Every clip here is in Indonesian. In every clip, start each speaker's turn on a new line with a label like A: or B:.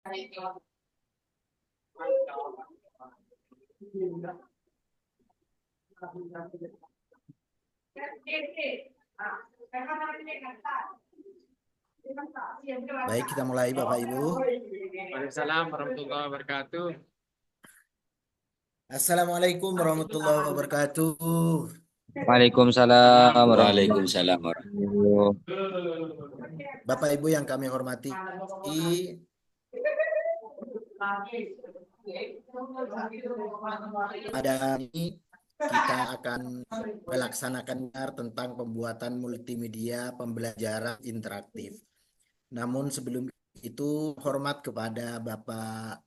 A: Baik, kita mulai Bapak Ibu.
B: Waalaikumsalam warahmatullahi wabarakatuh.
A: Assalamualaikum warahmatullahi wabarakatuh.
C: Waalaikumsalam warahmatullahi
D: Waalaikumsalam warahmatullahi
C: wabarakatuh.
A: Bapak Ibu yang kami hormati, pada hari ini kita akan melaksanakan tentang pembuatan multimedia pembelajaran interaktif. Namun sebelum itu hormat kepada Bapak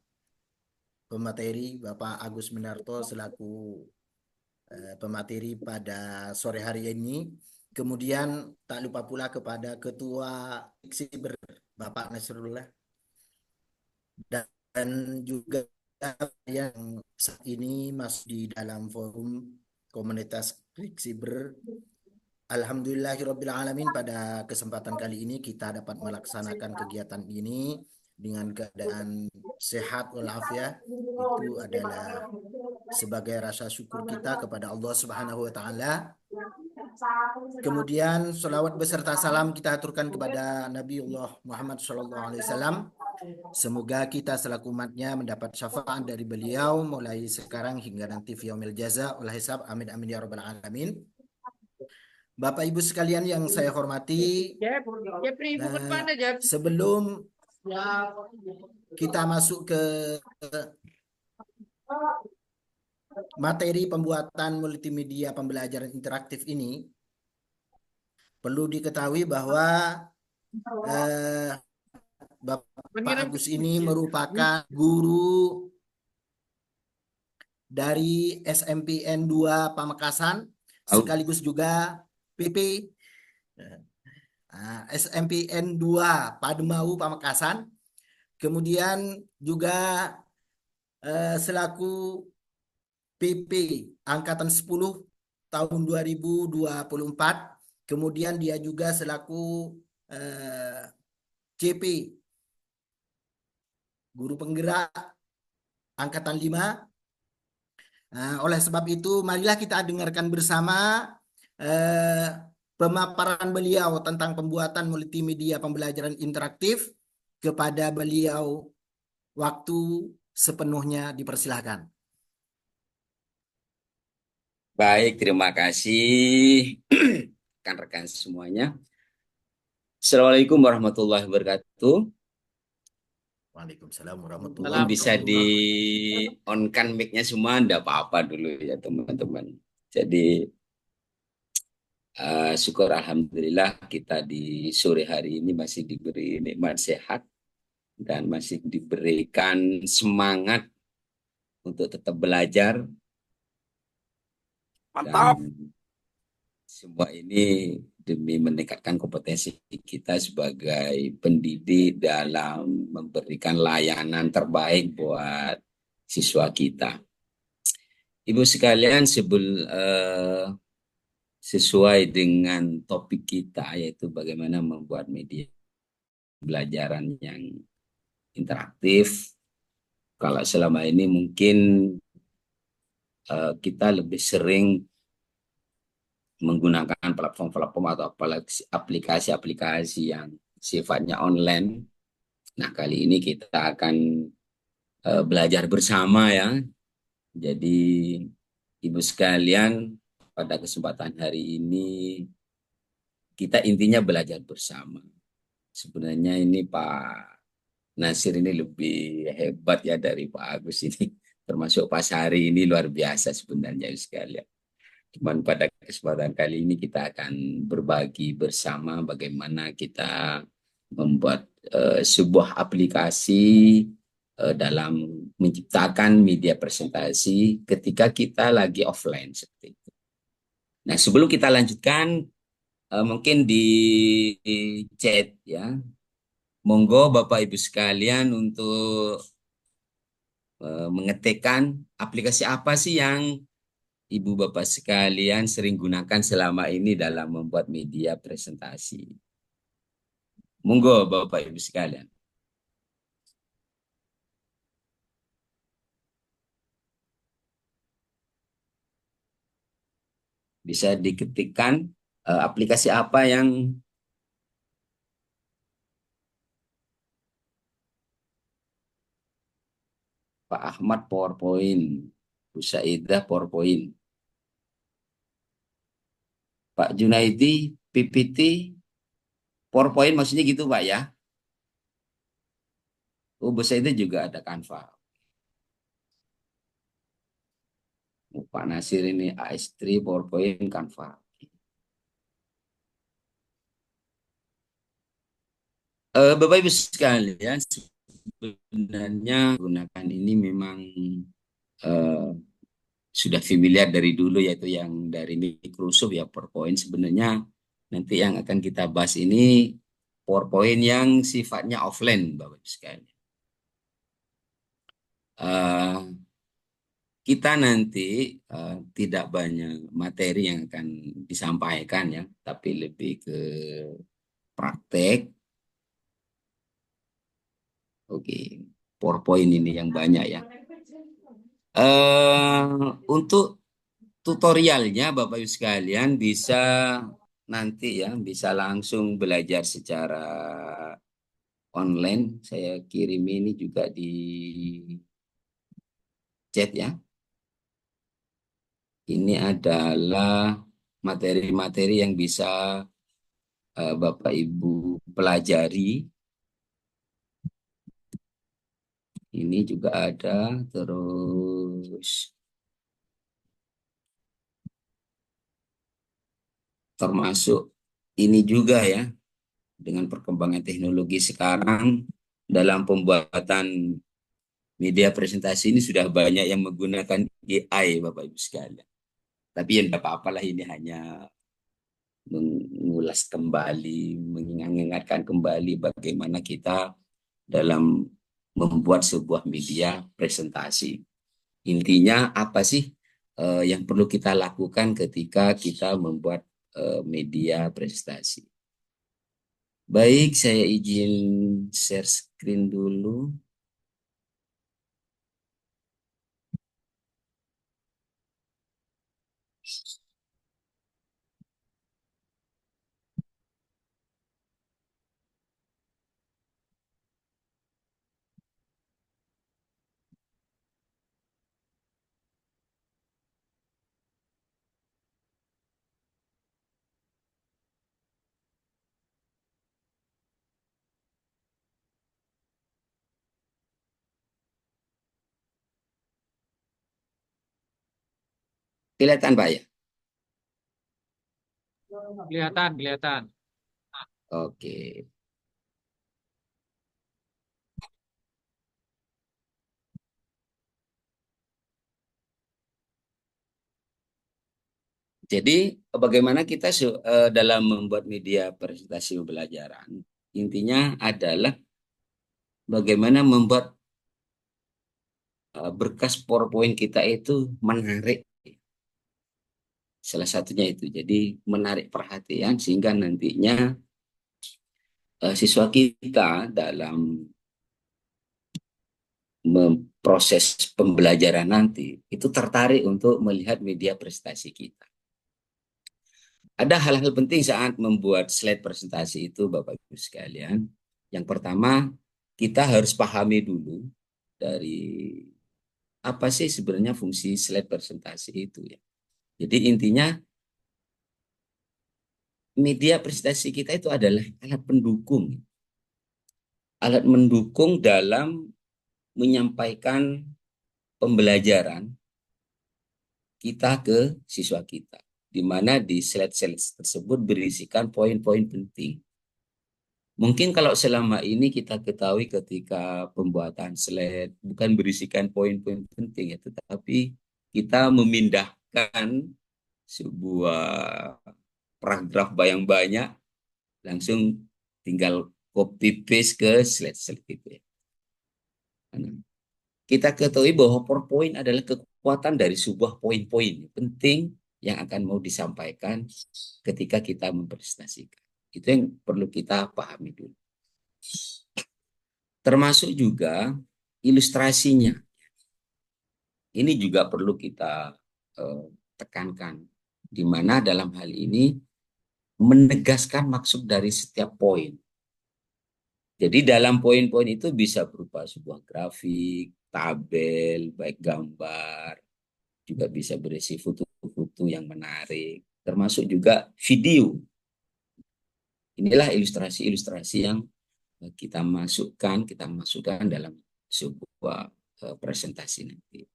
A: pemateri, Bapak Agus Minarto selaku pemateri pada sore hari ini. Kemudian tak lupa pula kepada Ketua Siber Bapak Nasrullah dan juga yang saat ini masih di dalam forum komunitas Siber. Alhamdulillahirrabbilalamin, pada kesempatan kali ini kita dapat melaksanakan kegiatan ini dengan keadaan sehat walafiat. Itu adalah sebagai rasa syukur kita kepada Allah Subhanahu wa taala. Kemudian selawat beserta salam kita aturkan kepada Nabiullah Muhammad SAW. Semoga kita selaku umatnya mendapat syafaat dari beliau mulai sekarang hingga nanti fi yaumil jaza wal hisab. Amin amin ya rabbal alamin. Bapak Ibu sekalian yang saya hormati, sebelum kita masuk ke materi pembuatan multimedia pembelajaran interaktif ini, perlu diketahui bahwa Bapak Agus ini merupakan guru dari SMPN 2 Pamekasan, sekaligus juga PP SMPN 2 Padmau Pamekasan. Kemudian juga selaku PP Angkatan 10 tahun 2024. Kemudian dia juga selaku CP Guru Penggerak Angkatan 5. Oleh sebab itu, marilah kita dengarkan bersama pemaparan beliau tentang pembuatan multimedia pembelajaran interaktif. Kepada beliau, waktu sepenuhnya dipersilahkan.
D: Baik, terima kasih rekan-rekan semuanya. Assalamualaikum warahmatullahi wabarakatuh.
A: Waalaikumsalam
D: Mungkin
A: warahmatullahi
D: bisa
A: wabarakatuh.
D: di-on-kan mic-nya semua, enggak apa-apa dulu ya teman-teman. Jadi syukur alhamdulillah kita di sore hari ini masih diberi nikmat sehat dan masih diberikan semangat untuk tetap belajar.
B: Mantap.
D: Dan semua ini demi meningkatkan kompetensi kita sebagai pendidik dalam memberikan layanan terbaik buat siswa kita. Ibu sekalian, sesuai dengan topik kita, yaitu bagaimana membuat media pembelajaran yang interaktif. Kalau selama ini mungkin kita lebih sering menggunakan platform-platform atau aplikasi-aplikasi yang sifatnya online. Nah, kali ini kita akan belajar bersama ya. Jadi, Ibu sekalian, pada kesempatan hari ini kita intinya belajar bersama. Sebenarnya ini Pak Nasir ini lebih hebat ya dari Pak Agus ini. Termasuk Pak Sari ini luar biasa sebenarnya sekalian. Cuman pada kesempatan kali ini kita akan berbagi bersama bagaimana kita membuat sebuah aplikasi dalam menciptakan media presentasi ketika kita lagi offline seperti itu. Nah, sebelum kita lanjutkan, mungkin di chat ya, monggo Bapak Ibu sekalian untuk mengetikkan aplikasi apa sih yang Ibu Bapak sekalian sering gunakan selama ini dalam membuat media presentasi. Monggo Bapak Ibu sekalian. Bisa diketikkan aplikasi apa yang Pak Ahmad PowerPoint, Bu Saidah PowerPoint, Pak Junaidi PPT PowerPoint maksudnya gitu Pak ya. Oh, Bu Saidah juga ada Canva. Oh, Pak Nasir ini AS3 PowerPoint Canva. Bapak Ibu sekalian, sebenarnya gunakan ini memang eh, sudah familiar dari dulu, yaitu yang dari Microsoft ya, PowerPoint. Sebenarnya nanti yang akan kita bahas ini PowerPoint yang sifatnya offline, Bapak Ibu sekalian. Kita nanti tidak banyak materi yang akan disampaikan ya, tapi lebih ke praktek. Oke, PowerPoint ini yang banyak ya. Untuk tutorialnya Bapak Ibu sekalian bisa nanti ya, bisa langsung belajar secara online. Saya kirim ini juga di chat ya. Ini adalah materi-materi yang bisa Bapak Ibu pelajari. Ini juga ada, terus termasuk ini juga ya, dengan perkembangan teknologi sekarang dalam pembuatan media presentasi ini sudah banyak yang menggunakan AI Bapak Ibu sekalian. Tapi ya tidak apa-apalah, ini hanya mengulas kembali, mengingatkan kembali bagaimana kita dalam membuat sebuah media presentasi. Intinya apa sih yang perlu kita lakukan ketika kita membuat media presentasi. Baik, saya izin share screen dulu. Kelihatan Pak ya?
B: Kelihatan, kelihatan.
D: Oke. Jadi bagaimana kita dalam membuat media presentasi pembelajaran, intinya adalah bagaimana membuat berkas PowerPoint kita itu menarik. Salah satunya itu, jadi menarik perhatian sehingga nantinya siswa kita dalam memproses pembelajaran nanti itu tertarik untuk melihat media presentasi kita. Ada hal-hal penting saat membuat slide presentasi itu Bapak Ibu sekalian. Yang pertama, kita harus pahami dulu dari apa sih sebenarnya fungsi slide presentasi itu ya. Jadi intinya media presentasi kita itu adalah alat pendukung. Alat mendukung dalam menyampaikan pembelajaran kita ke siswa kita. Di mana di slide-slide tersebut berisikan poin-poin penting. Mungkin kalau selama ini kita ketahui ketika pembuatan slide bukan berisikan poin-poin penting ya, tetapi kita memindahkan sebuah paragraf yang banyak langsung tinggal copy paste ke slide-slide gitu ya. Kita ketahui bahwa PowerPoint adalah kekuatan dari sebuah poin-poin penting yang akan mau disampaikan ketika kita mempresentasikan. Itu yang perlu kita pahami dulu. Termasuk juga ilustrasinya. Ini juga perlu kita tekankan. di mana dalam hal ini menegaskan maksud dari setiap poin. Jadi dalam poin-poin itu bisa berupa sebuah grafik, tabel, baik gambar, juga bisa berisi foto-foto yang menarik, termasuk juga video. Inilah ilustrasi-ilustrasi yang kita masukkan dalam sebuah presentasi nanti.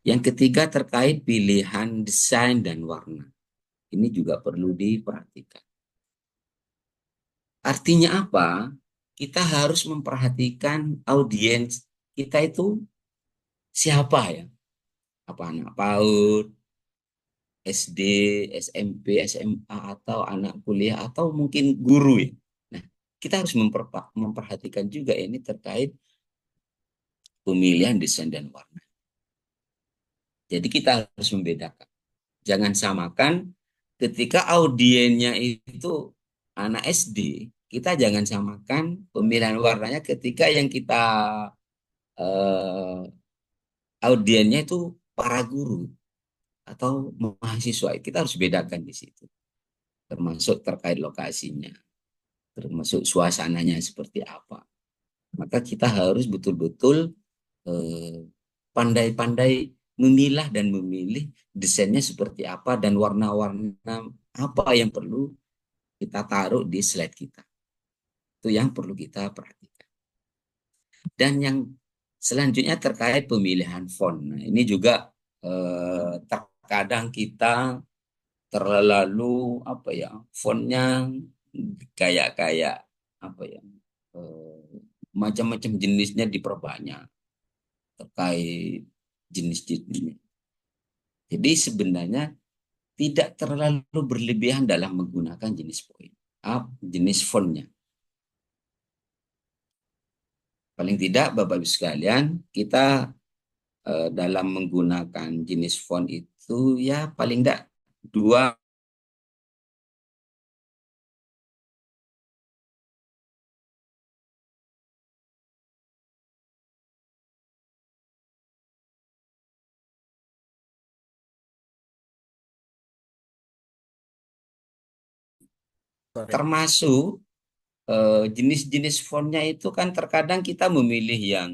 D: Yang ketiga terkait pilihan desain dan warna. Ini juga perlu diperhatikan. Artinya apa? Kita harus memperhatikan audiens kita itu siapa ya? Apa anak PAUD, SD, SMP, SMA, atau anak kuliah, atau mungkin guru ya. Nah, kita harus memperhatikan juga ini terkait pemilihan desain dan warna. Jadi kita harus membedakan. Jangan samakan ketika audiennya itu anak SD, kita jangan samakan pemilihan warnanya ketika yang kita eh, audiennya itu para guru atau mahasiswa. Kita harus bedakan di situ. Termasuk terkait lokasinya, termasuk suasananya seperti apa. Maka kita harus betul-betul pandai-pandai memilah dan memilih desainnya seperti apa dan warna-warna apa yang perlu kita taruh di slide kita. Itu yang perlu kita perhatikan. Dan yang selanjutnya terkait pemilihan font. Nah, ini juga terkadang kita terlalu apa ya, fontnya kayak apa ya, macam-macam jenisnya diperbanyak terkait jenis-jenisnya. Jadi sebenarnya tidak terlalu berlebihan dalam menggunakan jenis fontnya. Paling tidak Bapak Ibu sekalian, kita dalam menggunakan jenis font itu ya paling tidak dua
A: Sorry.
D: termasuk jenis-jenis fontnya itu kan terkadang kita memilih yang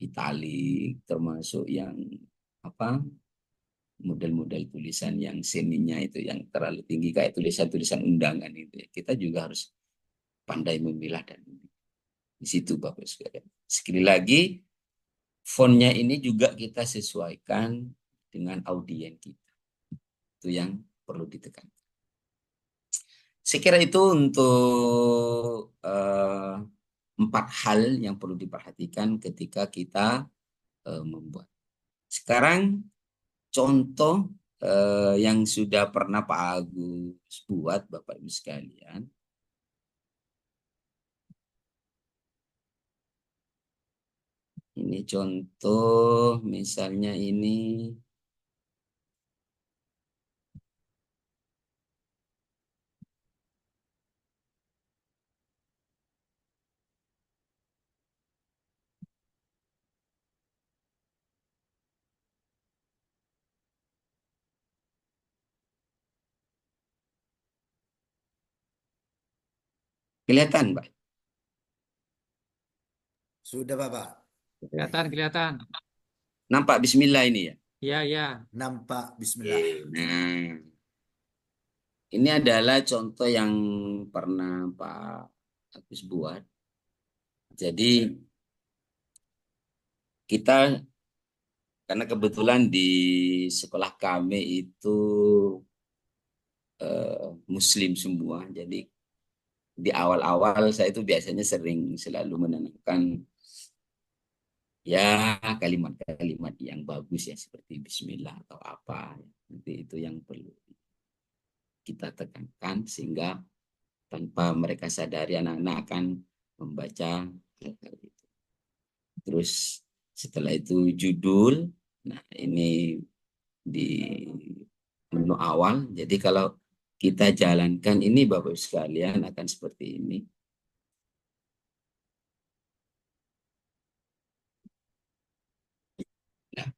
D: italik, termasuk yang apa, model-model tulisan yang seninya itu yang terlalu tinggi kayak tulisan-tulisan undangan itu. Kita juga harus pandai memilah dan di situ Bapak sekalian. Sekali lagi, fontnya ini juga kita sesuaikan dengan audiens kita. Itu yang perlu ditekan. Saya kira itu untuk 4 hal yang perlu diperhatikan ketika kita membuat. Sekarang contoh yang sudah pernah Pak Agus buat Bapak Ibu sekalian. Ini contoh misalnya ini. Kelihatan, Pak?
A: Sudah Bapak.
B: Kelihatan, kelihatan.
D: Nampak Bismillah ini ya?
B: Iya, iya.
A: Nampak Bismillah.
D: Nah, ini adalah contoh yang pernah Pak Agus buat. Jadi kita, karena kebetulan di sekolah kami itu Muslim semua, jadi di awal-awal saya itu biasanya sering selalu menanamkan ya kalimat-kalimat yang bagus ya seperti Bismillah atau apa. Nanti itu yang perlu kita tekankan sehingga tanpa mereka sadari anak-anak akan membaca hal-hal itu. Terus setelah itu judul, nah ini di menu awal. Jadi kalau kita jalankan ini Bapak Ibu sekalian akan seperti ini. Nah,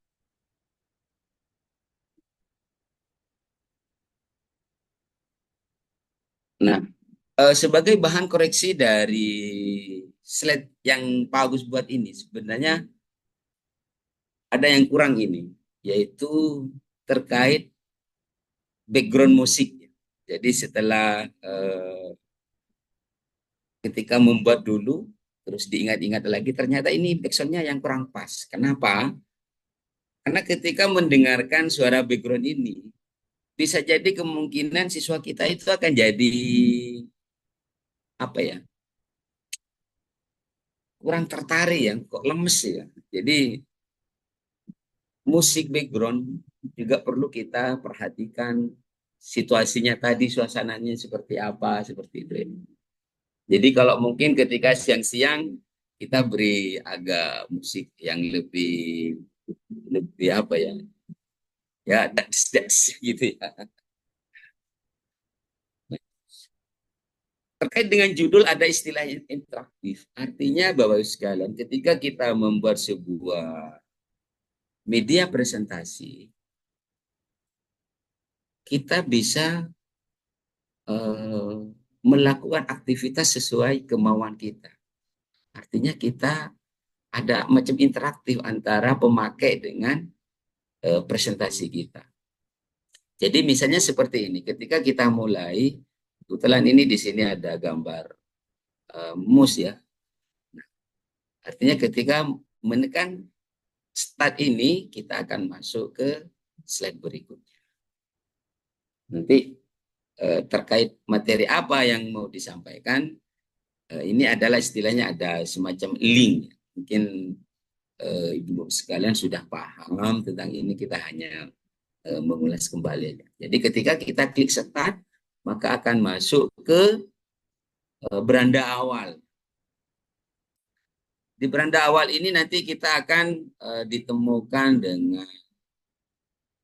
D: Nah, sebagai bahan koreksi dari slide yang Pak Agus buat ini, sebenarnya ada yang kurang ini, yaitu terkait background musik. Jadi setelah ketika membuat dulu, terus diingat-ingat lagi, ternyata ini backsoundnya yang kurang pas. Kenapa? Karena ketika mendengarkan suara background ini, bisa jadi kemungkinan siswa kita itu akan jadi apa ya, kurang tertarik ya, kok lemes ya. Jadi musik background juga perlu kita perhatikan situasinya tadi, suasananya seperti apa, seperti itu. Jadi kalau mungkin ketika siang-siang kita beri agak musik yang lebih lebih apa ya, ya dance gitu ya. Terkait dengan judul ada istilah interaktif. Artinya Bapak Ibu sekalian, ketika kita membuat sebuah media presentasi, kita bisa melakukan aktivitas sesuai kemauan kita. Artinya kita ada macam interaktif antara pemakai dengan presentasi kita. Jadi misalnya seperti ini, ketika kita mulai, kebetulan ini di sini ada gambar mus ya. Artinya ketika menekan start ini, kita akan masuk ke slide berikutnya. Nanti terkait materi apa yang mau disampaikan, ini adalah istilahnya ada semacam link. Mungkin Ibu sekalian sudah paham tentang ini, kita hanya mengulas kembali. Jadi ketika kita klik start, maka akan masuk ke beranda awal. Di beranda awal ini nanti kita akan ditemukan dengan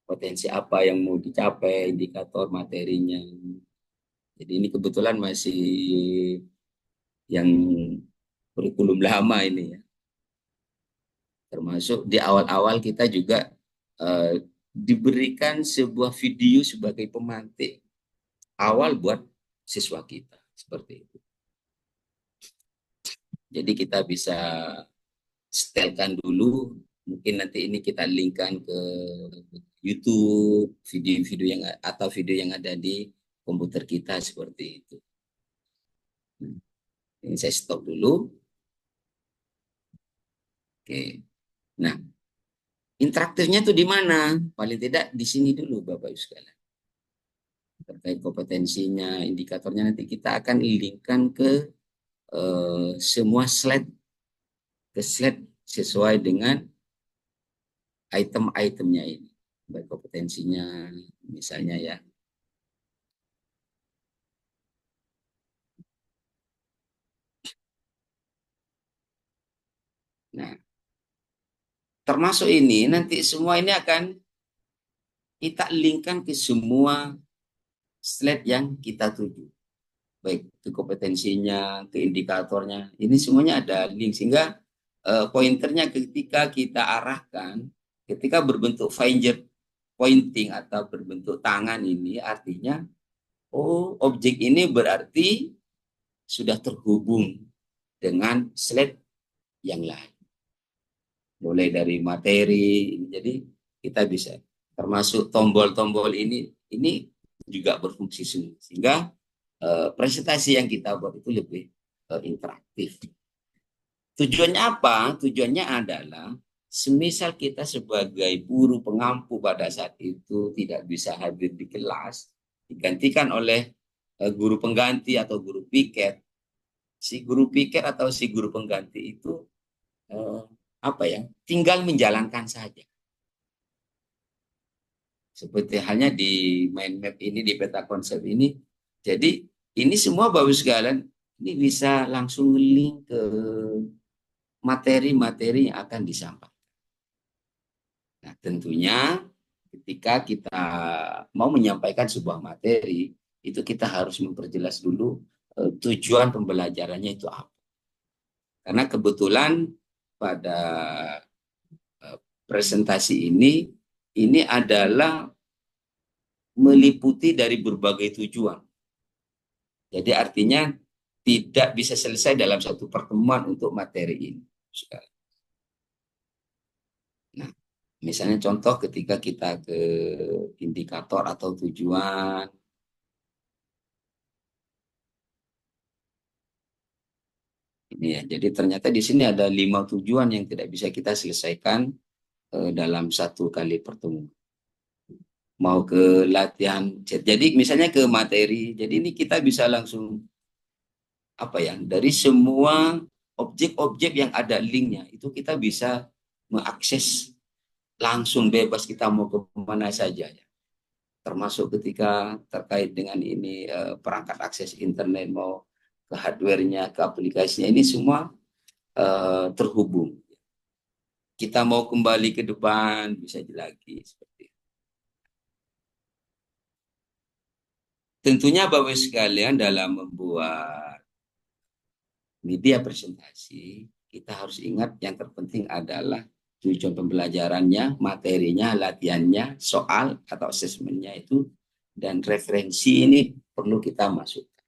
D: potensi apa yang mau dicapai, indikator materinya. Jadi ini kebetulan masih yang kurikulum lama ini ya. Termasuk di awal-awal kita juga diberikan sebuah video sebagai pemantik awal buat siswa kita. Seperti itu. Jadi kita bisa setelkan dulu, mungkin nanti ini kita linkkan ke YouTube, video-video yang atau video yang ada di komputer kita seperti itu. Ini saya stop dulu. Oke. Nah, interaktifnya itu di mana? Paling tidak di sini dulu Bapak Ibu sekalian. Terkait kompetensinya, indikatornya nanti kita akan linkkan ke semua slide, ke slide sesuai dengan item-itemnya ini. Baik kompetensinya misalnya ya. Nah, termasuk ini nanti semua ini akan kita linkkan ke semua slide yang kita tuju. Baik ke kompetensinya, ke indikatornya. Ini semuanya ada link sehingga pointernya ketika kita arahkan, ketika berbentuk finger pointing atau berbentuk tangan ini artinya oh objek ini berarti sudah terhubung dengan slide yang lain. Mulai dari materi, jadi kita bisa termasuk tombol-tombol ini juga berfungsi sehingga presentasi yang kita buat itu lebih interaktif. Tujuannya apa? Tujuannya adalah semisal kita sebagai guru pengampu pada saat itu tidak bisa hadir di kelas, digantikan oleh guru pengganti atau guru piket. Si guru piket atau si guru pengganti itu apa ya? Tinggal menjalankan saja. Seperti halnya di mind map ini, di peta konsep ini. Jadi ini semua Bapak sekalian ini bisa langsung link ke materi-materi yang akan disampaikan. Nah, tentunya ketika kita mau menyampaikan sebuah materi, itu kita harus memperjelas dulu tujuan pembelajarannya itu apa. Karena kebetulan pada presentasi ini adalah meliputi dari berbagai tujuan. Jadi artinya tidak bisa selesai dalam satu pertemuan untuk materi ini. Nah, misalnya contoh ketika kita ke indikator atau tujuan, ini ya. Jadi ternyata di sini ada 5 tujuan yang tidak bisa kita selesaikan dalam satu kali pertemuan. Mau ke latihan chat. Jadi misalnya ke materi. Jadi ini kita bisa langsung apa ya? Dari semua objek-objek yang ada linknya itu kita bisa mengakses langsung bebas kita mau ke mana saja ya. Termasuk ketika terkait dengan ini perangkat akses internet mau ke hardware-nya, ke aplikasinya ini semua terhubung. Kita mau kembali ke depan bisa lagi seperti itu. Tentunya Bapak sekalian dalam membuat media presentasi kita harus ingat yang terpenting adalah tujuan pembelajarannya, materinya, latihannya, soal atau asesmennya itu dan referensi ini perlu kita masukkan.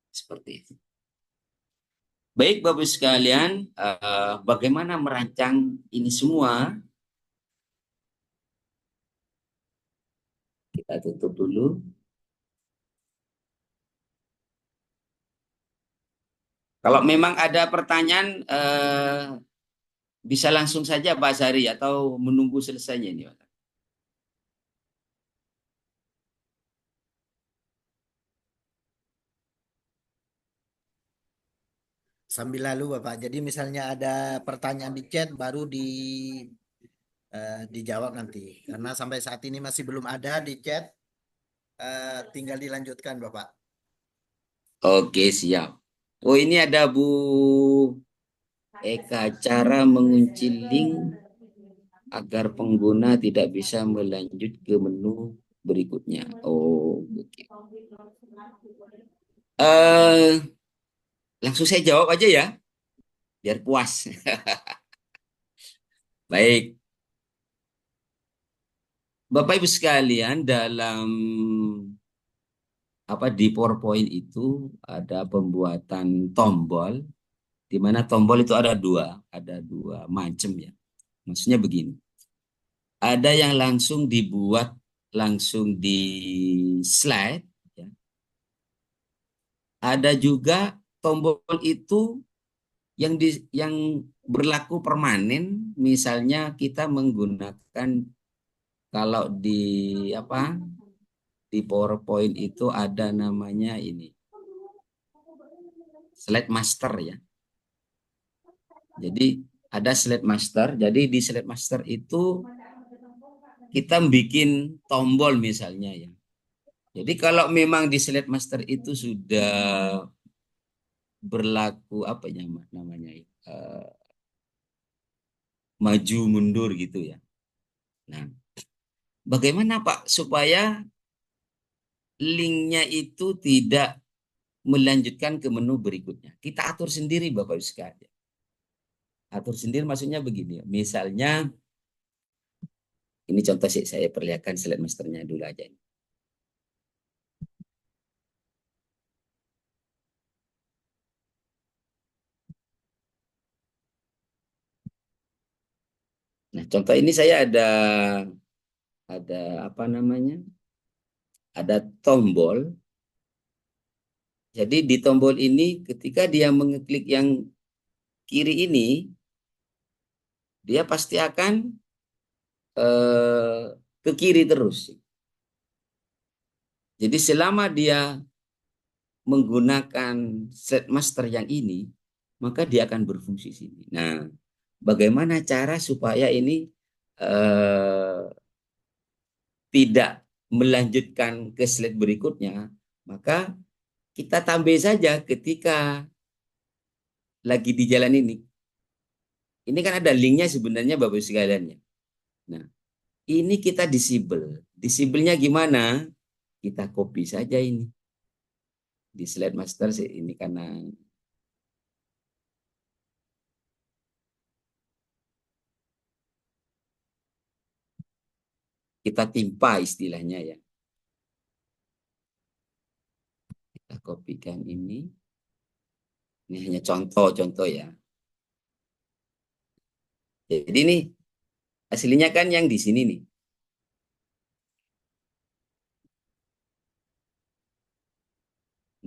D: Seperti itu. Baik Bapak sekalian, bagaimana merancang ini semua? Kita tutup dulu. Kalau memang ada pertanyaan, bisa langsung saja Pak Sari atau menunggu selesainya ini.
A: Sambil lalu Bapak. Jadi misalnya ada pertanyaan di chat baru dijawab nanti. Karena sampai saat ini masih belum ada di chat. Tinggal dilanjutkan Bapak.
D: Oke, siap. Oh, ini ada Bu Eka, cara mengunci link agar pengguna tidak bisa melanjut ke menu berikutnya. Oh, oke. Langsung saya jawab aja ya, biar puas. Baik, Bapak Ibu sekalian, dalam di PowerPoint itu ada pembuatan tombol, di mana tombol itu ada dua macam ya. Maksudnya begini, ada yang langsung dibuat langsung di slide, ya. Ada juga tombol itu yang berlaku permanen, misalnya kita menggunakan kalau di PowerPoint itu ada namanya ini slide master ya. Jadi ada slide master. Jadi di slide master itu kita bikin tombol misalnya ya. Jadi kalau memang di slide master itu sudah berlaku namanya maju mundur gitu ya. Nah, bagaimana Pak supaya linknya itu tidak melanjutkan ke menu berikutnya? Kita atur sendiri Bapak Ibu sekalian. Atur sendiri maksudnya begini. Misalnya ini contoh sih saya perlihatkan slide masternya dulu aja. Nah, contoh ini saya ada apa namanya? Ada tombol. Jadi di tombol ini ketika dia mengeklik yang kiri ini, dia pasti akan ke kiri terus. Jadi selama dia menggunakan slide master yang ini, maka dia akan berfungsi sini. Nah, bagaimana cara supaya ini tidak melanjutkan ke slide berikutnya? Maka kita tambah saja ketika lagi di jalan ini. Ini kan ada linknya sebenarnya Bapak sekalian ya. Nah, ini kita disable. Disable-nya gimana? Kita copy saja ini. Di slide master sih ini karena kita timpa istilahnya ya. kopikan ini. Ini hanya contoh-contoh ya. Jadi ini aslinya kan yang di sini nih.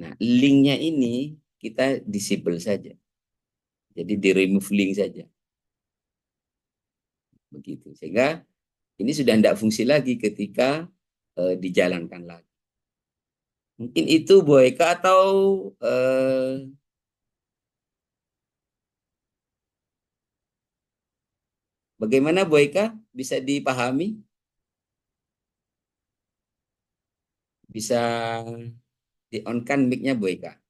D: Nah, linknya ini kita disable saja. Jadi di remove link saja. Begitu. Sehingga ini sudah tidak fungsi lagi ketika dijalankan lagi. Mungkin itu Bu Eka atau bagaimana Bu Eka? Bisa dipahami? Bisa di-on-kan mic-nya Bu Eka?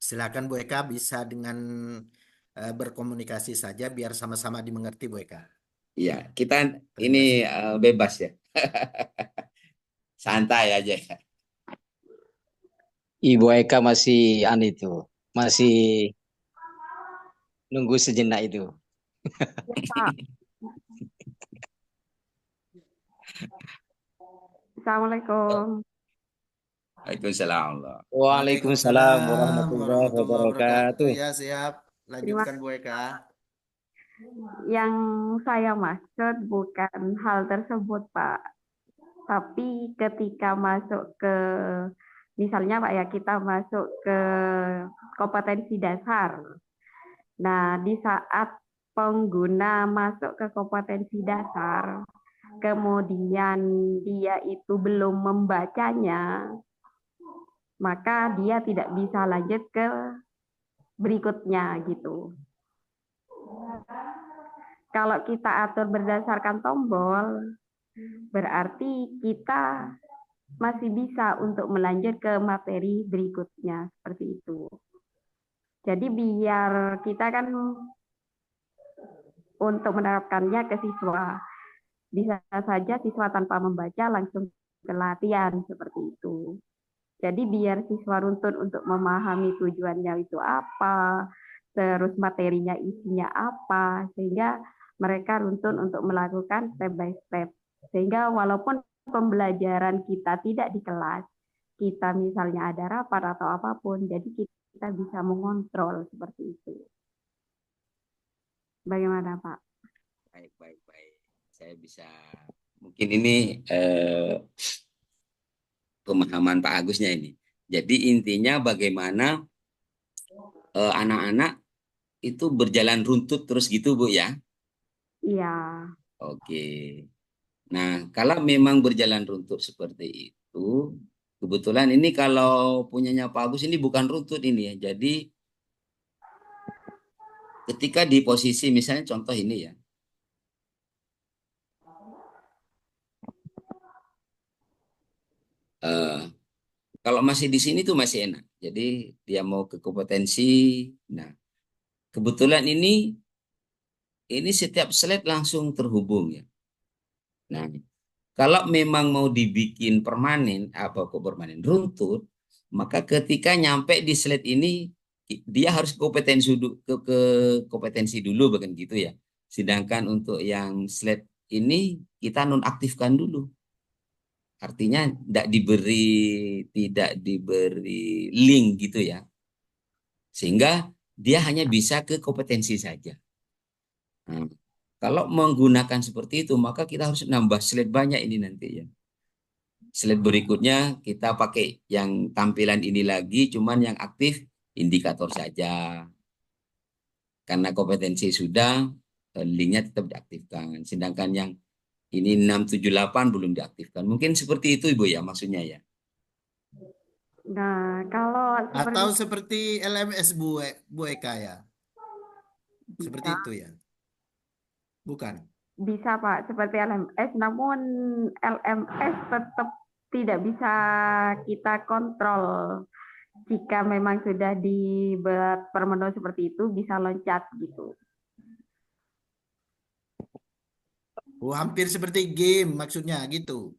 A: Silakan Bu Eka bisa dengan berkomunikasi saja biar sama-sama dimengerti Bu Eka.
D: Iya, kita
A: Terima
D: ini
A: kasih.
D: bebas ya. Santai aja ya.
E: Ibu Eka masih itu, masih nunggu sejenak itu.
F: Pak. Assalamualaikum.
D: Waalaikumsalam.
E: Waalaikumsalam warahmatullahi wabarakatuh.
A: Ya, siap. Lanjutkan Bu Eka.
F: Yang saya maksud bukan hal tersebut, Pak. Tapi ketika masuk ke, misalnya Pak ya, kita masuk ke kompetensi dasar. Nah, di saat pengguna masuk ke kompetensi dasar, kemudian dia itu belum membacanya, maka dia tidak bisa lanjut ke berikutnya gitu. Kalau kita atur berdasarkan tombol, berarti kita masih bisa untuk melanjut ke materi berikutnya, seperti itu. Jadi biar kita kan untuk menerapkannya ke siswa, bisa saja siswa tanpa membaca langsung ke latihan, seperti itu. Jadi biar siswa runtun untuk memahami tujuannya itu apa, terus materinya isinya apa, sehingga mereka runtun untuk melakukan step by step. Sehingga walaupun pembelajaran kita tidak di kelas, kita misalnya ada rapat atau apapun, jadi kita bisa mengontrol seperti itu. Bagaimana Pak?
D: Baik. Saya bisa, mungkin ini pemahaman Pak Agusnya ini. Jadi intinya bagaimana anak-anak itu berjalan runtut terus gitu Bu ya?
F: Iya.
D: Oke. Nah, kalau memang berjalan runtut seperti itu, kebetulan ini kalau punyanya Pak Agus ini bukan runtut ini ya. Jadi ketika di posisi misalnya contoh ini ya. Kalau masih di sini tuh masih enak. Jadi dia mau ke kompetensi. Nah, kebetulan ini setiap slide langsung terhubung ya. Nah, kalau memang mau dibikin permanen, apa kok permanen runtut, maka ketika nyampe di slide ini dia harus ke kompetensi dulu bahkan gitu ya. Sedangkan untuk yang slide ini kita nonaktifkan dulu. Artinya tidak diberi link gitu ya. Sehingga dia hanya bisa ke kompetensi saja. Nah, kalau menggunakan seperti itu, maka kita harus nambah slide banyak ini nanti ya. Slide berikutnya kita pakai yang tampilan ini lagi, cuman yang aktif indikator saja. Karena kompetensi sudah, linknya tetap diaktifkan. Sedangkan yang ini 678 belum diaktifkan. Mungkin seperti itu Ibu ya maksudnya ya.
F: Nah, kalau
A: Atau seperti LMS Bu Eka ya. Seperti
F: bisa,
A: itu ya. Bukan.
F: bisa Pak, seperti LMS, namun LMS tetap tidak bisa kita kontrol. Jika memang sudah dibuat per menu seperti itu, bisa loncat gitu.
A: Oh, hampir seperti game maksudnya gitu.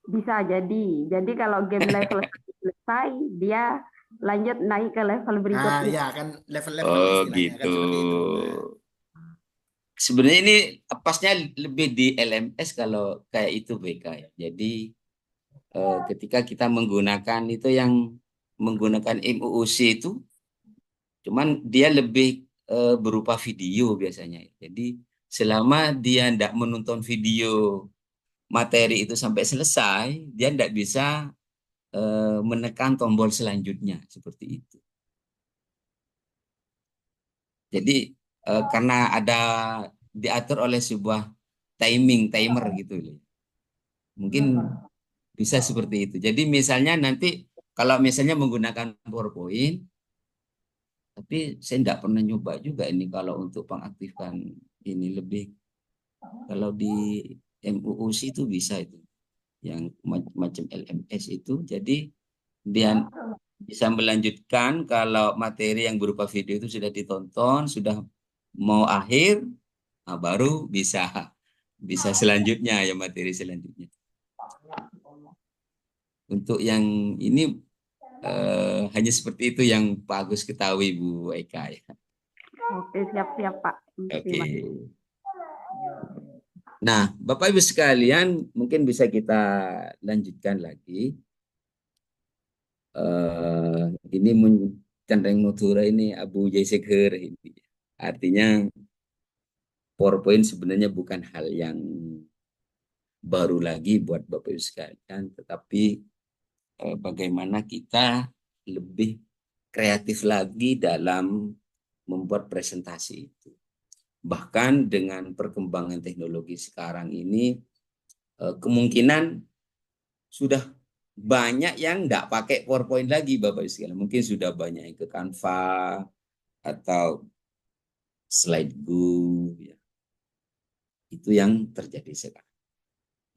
F: Bisa jadi. Jadi kalau game level selesai, dia lanjut naik ke level
A: Nah,
F: berikutnya.
A: ya kan level-level
D: Oh
A: istilahnya kan
D: gitu.
A: seperti itu. Nah,
D: sebenarnya ini pasnya lebih di LMS kalau kayak itu BK ya. Jadi ketika kita menggunakan itu yang menggunakan MUOC itu, cuman dia lebih berupa video biasanya. Jadi selama dia tidak menonton video materi itu sampai selesai, dia tidak bisa menekan tombol selanjutnya seperti itu. Jadi karena ada diatur oleh sebuah timer gitu loh. Mungkin bisa seperti itu. Jadi misalnya nanti kalau misalnya menggunakan PowerPoint, tapi saya tidak pernah nyoba juga ini kalau untuk mengaktifkan ini lebih kalau di MUOC itu bisa itu yang macam LMS itu. Jadi dia bisa melanjutkan kalau materi yang berupa video itu sudah ditonton, sudah mau akhir, nah baru bisa selanjutnya ya materi selanjutnya. Untuk yang ini hanya seperti itu yang Pak Agus ketahui Bu Eka ya.
F: Oke, siap-siap Pak.
D: Oke. Nah, Bapak Ibu sekalian, mungkin bisa kita lanjutkan lagi. Ini Candreng Nutura ini Abu Jaiseker ini. Artinya PowerPoint sebenarnya bukan hal yang baru lagi buat Bapak Ibu sekalian, tetapi bagaimana kita lebih kreatif lagi dalam membuat presentasi itu. Bahkan dengan perkembangan teknologi sekarang ini, kemungkinan sudah banyak yang nggak pakai PowerPoint lagi, Bapak Ibu sekalian. Mungkin sudah banyak yang ke Canva atau Slidegoo, ya. Itu yang terjadi sekarang.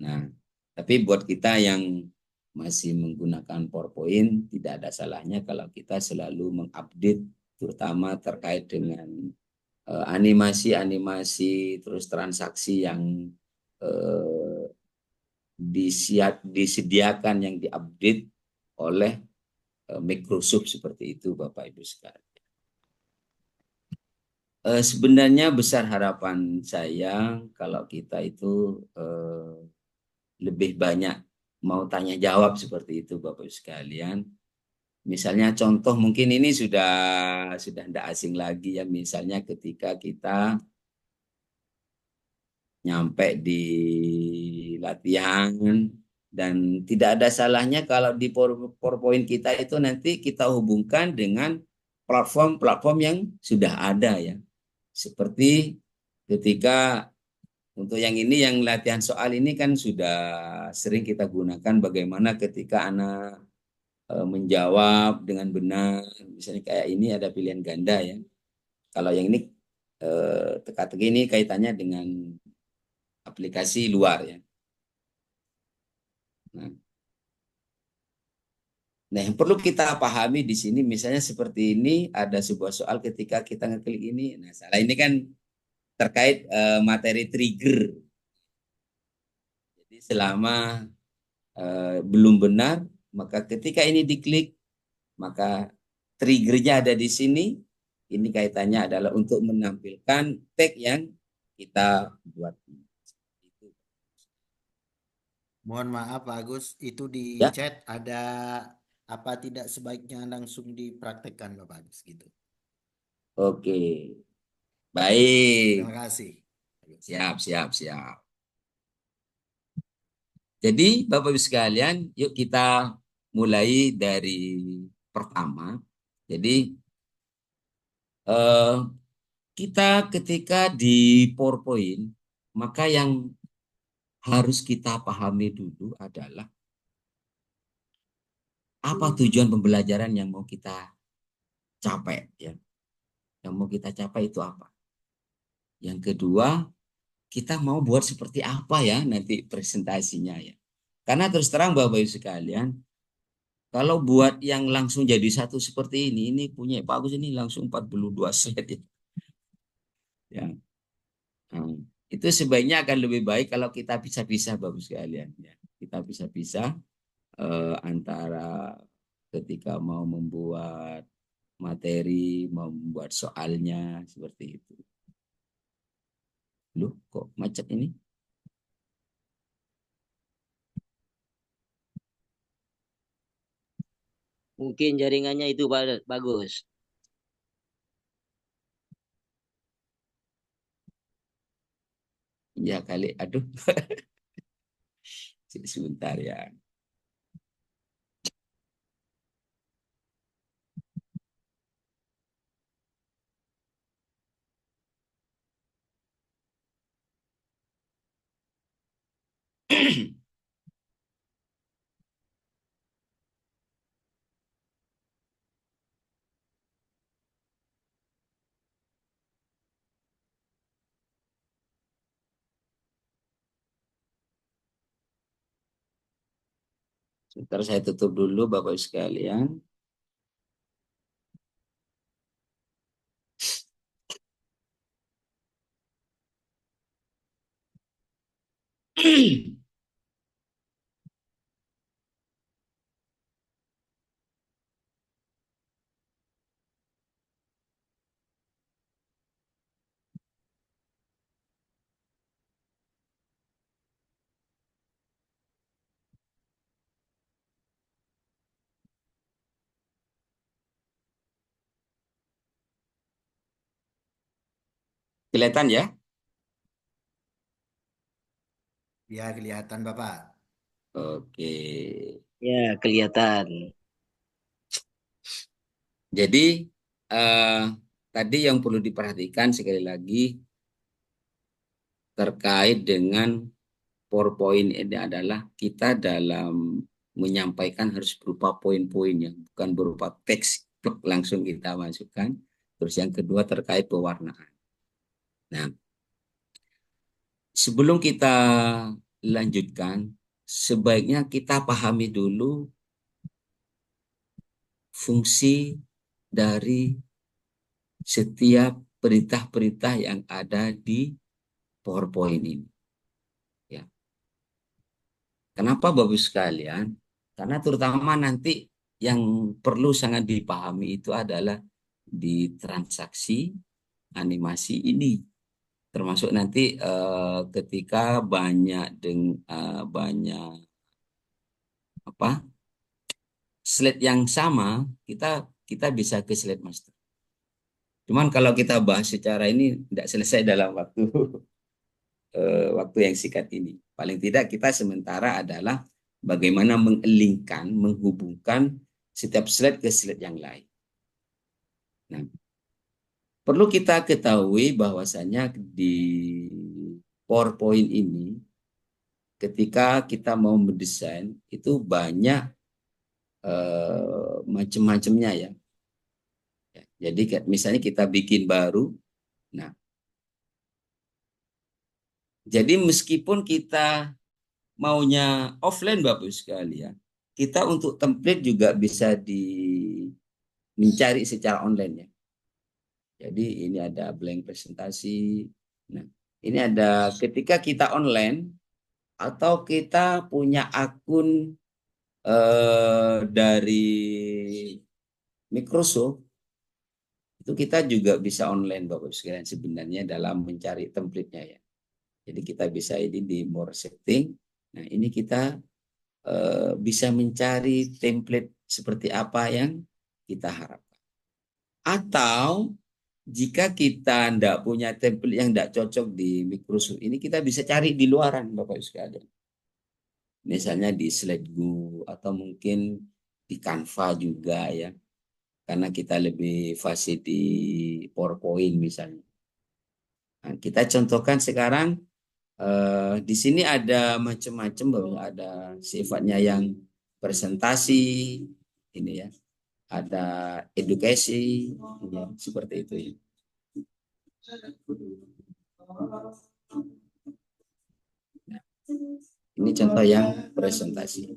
D: Nah, tapi buat kita yang masih menggunakan PowerPoint, tidak ada salahnya kalau kita selalu mengupdate, terutama terkait dengan animasi-animasi, terus transaksi yang disediakan, yang diupdate oleh Microsoft seperti itu, Bapak Ibu sekalian. Sebenarnya besar harapan saya kalau kita itu lebih banyak mau tanya jawab seperti itu, Bapak Ibu sekalian. Misalnya contoh mungkin ini sudah tidak asing lagi ya, misalnya ketika kita nyampe di latihan dan tidak ada salahnya kalau di PowerPoint kita itu nanti kita hubungkan dengan platform-platform yang sudah ada ya. Seperti ketika untuk yang ini, yang latihan soal ini kan sudah sering kita gunakan bagaimana ketika anak menjawab dengan benar. Misalnya kayak ini ada pilihan ganda ya. Kalau yang ini teka-teki ini kaitannya dengan aplikasi luar ya. Nah, yang perlu kita pahami di sini misalnya seperti ini ada sebuah soal ketika kita ngeklik ini. Nah, salah ini kan terkait materi trigger. Jadi selama belum benar, maka ketika ini diklik, maka triggernya ada di sini. Ini kaitannya adalah untuk menampilkan tag yang kita buat.
A: Mohon maaf Pak Agus, itu di
D: Ya.
A: chat ada apa tidak sebaiknya langsung dipraktekkan Bapak Agus gitu.
D: Oke. Baik.
A: Terima kasih.
D: Siap. Jadi Bapak Ibu sekalian, yuk kita mulai dari pertama. Jadi kita ketika di PowerPoint, maka yang harus kita pahami dulu adalah apa tujuan pembelajaran yang mau kita capai ya. Yang mau kita capai itu apa? Yang kedua, kita mau buat seperti apa ya nanti presentasinya ya. Karena terus terang Bapak Ibu sekalian, kalau buat yang langsung jadi satu seperti ini punya Pak Agus ini langsung 42 slide ya. Ya. Nah, itu sebaiknya akan lebih baik kalau kita pisah-pisah Bapak Ibu sekalian ya. Kita pisah-pisah antara ketika mau membuat materi, mau membuat soalnya seperti itu. Loh, kok macet ini?
E: Mungkin jaringannya itu bagus.
D: Ya kali, aduh. Sebentar ya. Sebentar saya tutup dulu Bapak sekalian. Kelihatan ya?
A: Ya, kelihatan Bapak.
D: Oke.
E: Ya, kelihatan.
D: Jadi eh, tadi yang perlu diperhatikan sekali lagi terkait dengan PowerPoint ini adalah kita dalam menyampaikan harus berupa poin-poinnya, bukan berupa teks langsung kita masukkan. Terus yang kedua terkait pewarnaan. Nah, sebelum kita lanjutkan, sebaiknya kita pahami dulu fungsi dari setiap perintah-perintah yang ada di PowerPoint ini. Ya. Kenapa Bapak sekalian? Karena terutama nanti yang perlu sangat dipahami itu adalah di transaksi animasi ini. Termasuk nanti ketika banyak apa slide yang sama, kita kita bisa ke slide master. Cuman kalau kita bahas secara ini tidak selesai dalam waktu yang singkat ini. Paling tidak kita sementara adalah bagaimana menghubungkan setiap slide ke slide yang lain. Nah, perlu kita ketahui bahwasanya di PowerPoint ini ketika kita mau mendesain itu banyak macam-macamnya ya. Jadi misalnya kita bikin baru. Nah, jadi meskipun kita maunya offline Bapak sekalian, kita untuk template juga bisa mencari secara online ya. Jadi ini ada blank presentasi. Nah, ini ada ketika kita online atau kita punya akun dari Microsoft, itu kita juga bisa online Bapak sekalian sebenarnya dalam mencari template-nya ya. Jadi kita bisa ini di more setting. Nah, ini kita bisa mencari template seperti apa yang kita harapkan. Atau jika kita tidak punya template yang tidak cocok di Microsoft ini, kita bisa cari di luaran Bapak sekalian. Misalnya di Slido atau mungkin di Canva juga ya. Karena kita lebih fasih di PowerPoint misalnya. Nah, kita contohkan sekarang di sini ada macam-macam bahwa ada sifatnya yang presentasi ini ya, ada edukasi ya, seperti itu ya. Nah, ini contoh yang presentasi.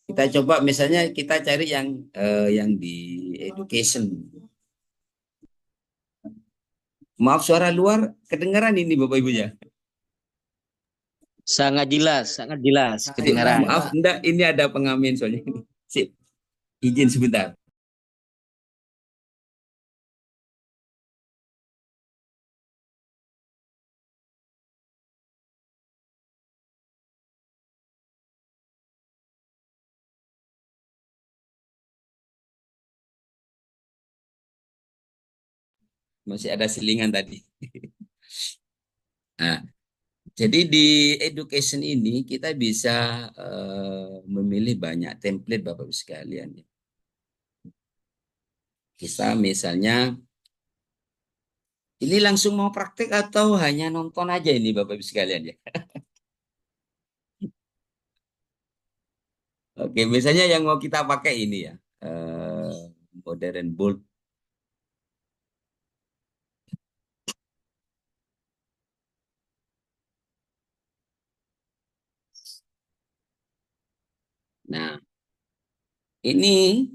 D: Kita coba misalnya kita cari yang di education. Maaf suara luar kedengaran ini Bapak Ibu ya.
E: Sangat jelas
A: Sangat
E: kedengaran.
A: jelas,
D: Maaf,
A: Pak.
D: enggak, ini ada pengamen soalnya. Sip, izin sebentar. masih ada selingan tadi. Nah, jadi di education ini kita bisa memilih banyak template Bapak Ibu sekalian. Kita misalnya ini langsung mau praktek atau hanya nonton aja ini Bapak Ibu sekalian ya. Oke, misalnya yang mau kita pakai ini ya. Modern bold. Nah, ini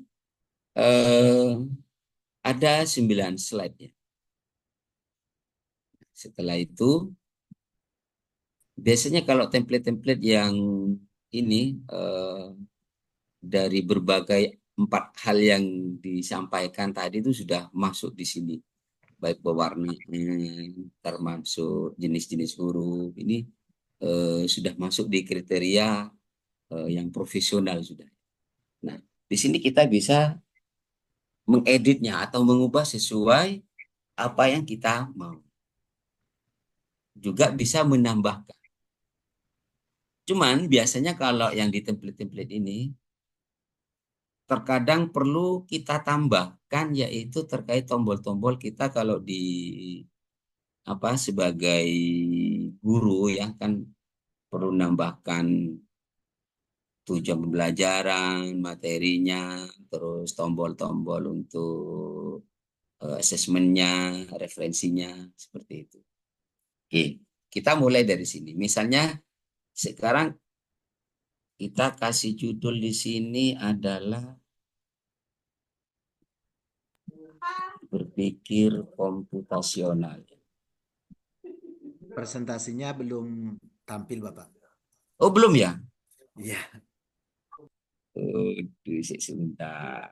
D: ada 9 slide ya. Setelah itu, biasanya kalau template-template yang ini dari berbagai 4 hal yang disampaikan tadi itu sudah masuk di sini. Baik pewarnaan, termasuk jenis-jenis huruf. Ini sudah masuk di kriteria yang profesional sudah. Nah, di sini kita bisa mengeditnya atau mengubah sesuai apa yang kita mau. Juga bisa menambahkan. Cuman biasanya kalau yang di template-template ini terkadang perlu kita tambahkan yaitu terkait tombol-tombol kita kalau di apa sebagai guru ya kan perlu nambahkan tujuan pembelajaran, materinya, terus tombol-tombol untuk asesmennya, referensinya, seperti itu. Oke, kita mulai dari sini. Misalnya sekarang kita kasih judul di sini adalah berpikir komputasional.
A: Presentasinya belum tampil, Bapak.
D: Oh, belum ya?
A: Iya.
D: Sebentar.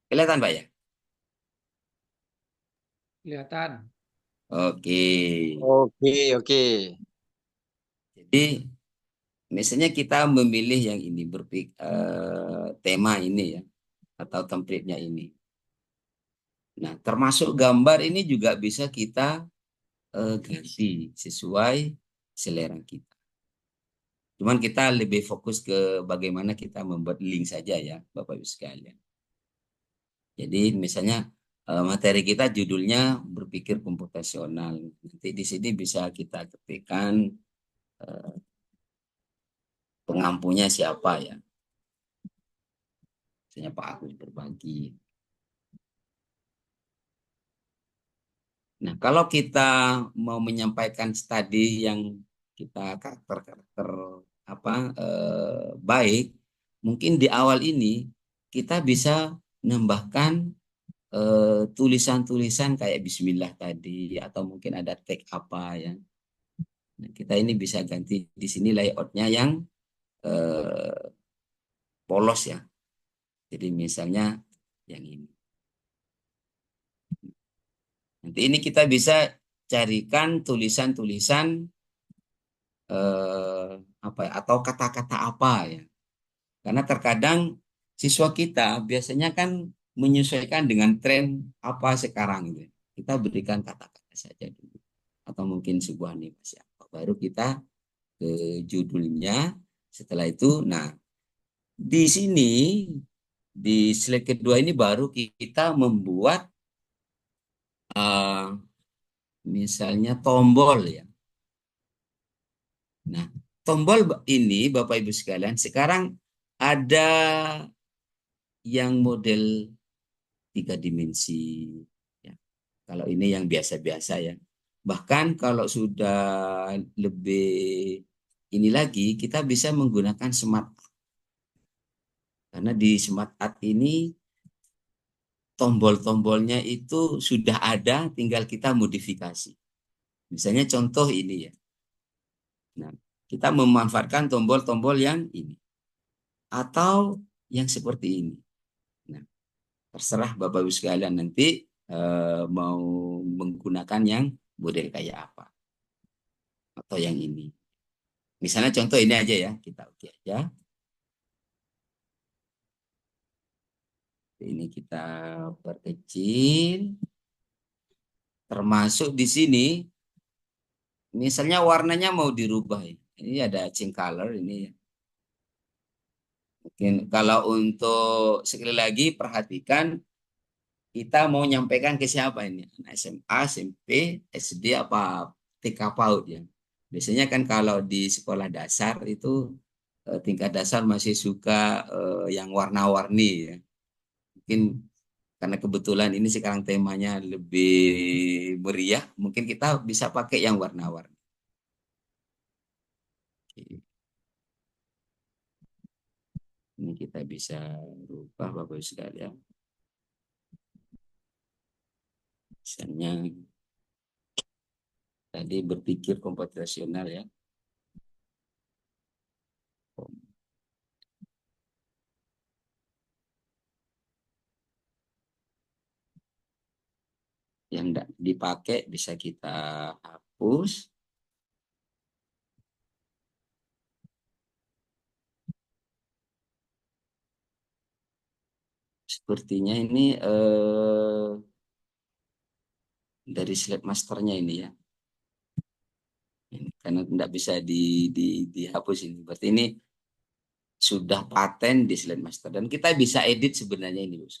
D: Kelihatan, Pak ya?
B: Kelihatan.
D: Oke.
E: Oke.
D: Jadi misalnya kita memilih yang ini tema ini ya atau template-nya ini. Nah, termasuk gambar ini juga bisa kita ganti sesuai selera kita. Cuman kita lebih fokus ke bagaimana kita membuat link saja ya, Bapak Ibu sekalian. Jadi misalnya materi kita judulnya berpikir komputasional. Nanti di sini bisa kita ketikkan pengampunya siapa ya. Misalnya Pak Agus berbagi. Nah, kalau kita mau menyampaikan studi yang kita karakter-karakter baik, mungkin di awal ini kita bisa menambahkan tulisan-tulisan kayak Bismillah tadi atau mungkin ada tag apa ya. Nah, kita ini bisa ganti di sini layoutnya yang polos ya. Jadi misalnya yang ini. Nanti ini kita bisa carikan tulisan-tulisan atau kata-kata apa ya. Karena terkadang siswa kita biasanya kan menyesuaikan dengan tren apa sekarang gitu. Kita berikan kata-kata saja dulu. Atau mungkin sebuah animasi apa. Baru kita ke judulnya. Setelah itu, nah di sini di slide kedua ini baru kita membuat misalnya tombol ya. Nah, tombol ini Bapak Ibu sekalian sekarang ada yang model 3 dimensi. Ya. Kalau ini yang biasa-biasa ya. Bahkan kalau sudah lebih ini lagi, kita bisa menggunakan smart art. Karena di smart art ini tombol-tombolnya itu sudah ada, tinggal kita modifikasi. Misalnya contoh ini ya. Nah, kita memanfaatkan tombol-tombol yang ini. Atau yang seperti ini. Nah, terserah Bapak Ibu sekalian nanti mau menggunakan yang model kayak apa. Atau yang ini. Misalnya contoh ini aja ya, kita oke aja. Ini kita perkecil. Termasuk di sini, misalnya warnanya mau dirubah. Ini ada change color ini ya. Mungkin kalau untuk sekali lagi perhatikan kita mau nyampaikan ke siapa ini? Anak SMA, SMP, SD apa TK PAUD ya. Biasanya kan kalau di sekolah dasar itu tingkat dasar masih suka yang warna-warni ya. Mungkin karena kebetulan ini sekarang temanya lebih meriah, mungkin kita bisa pakai yang warna-warni. Ini kita bisa rubah Bapak Ibu sekalian. Misalnya tadi berpikir komputasional ya. Yang tidak dipakai bisa kita hapus. Sepertinya ini dari slide masternya ini ya. Ini, karena tidak bisa dihapus ini. Berarti ini sudah paten di slide master. Dan kita bisa edit sebenarnya ini, Bos.